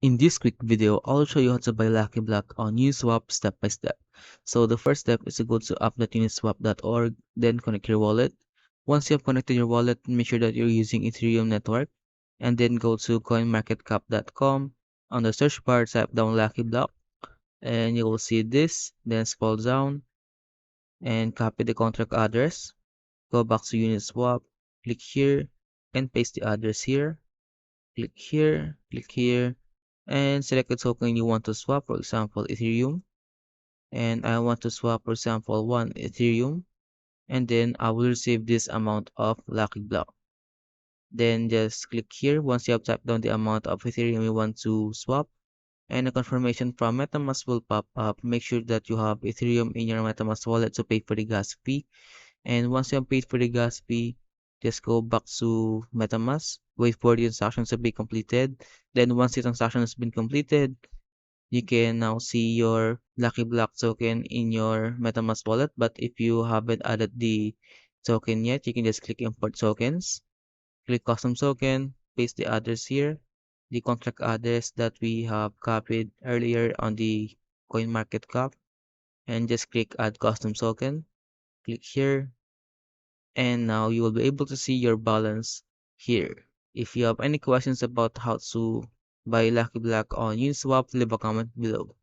In this quick video, I'll show you how to buy Lucky Block on Uniswap step by step. So the first step is to go to app.uniswap.org, then connect your wallet. Once you have connected your wallet, make sure that you're using Ethereum network, and then go to coinmarketcap.com. On the search bar, type down Lucky Block, and you will see this. Then scroll down and copy the contract address. Go back to Uniswap, click here, and paste the address here. Click here, and select the token you want to swap, for example, Ethereum. And I want to swap, for example, 1 Ethereum. And then I will receive this amount of Lucky Block. Then just click here once you have typed down the amount of Ethereum you want to swap. And a confirmation from MetaMask will pop up. Make sure that you have Ethereum in your MetaMask wallet to pay for the gas fee. And once you have paid for the gas fee, just go back to MetaMask, wait for the transaction to be completed. Then once the transaction has been completed, you can now see your Lucky Block token in your MetaMask wallet. But if you haven't added the token yet, you can just click import tokens, click custom token, paste the address here, the contract address that we have copied earlier on the CoinMarketCap, and just click add custom token, click here, and now you will be able to see your balance here. If you have any questions about how to buy Lucky Block on Uniswap, leave a comment below.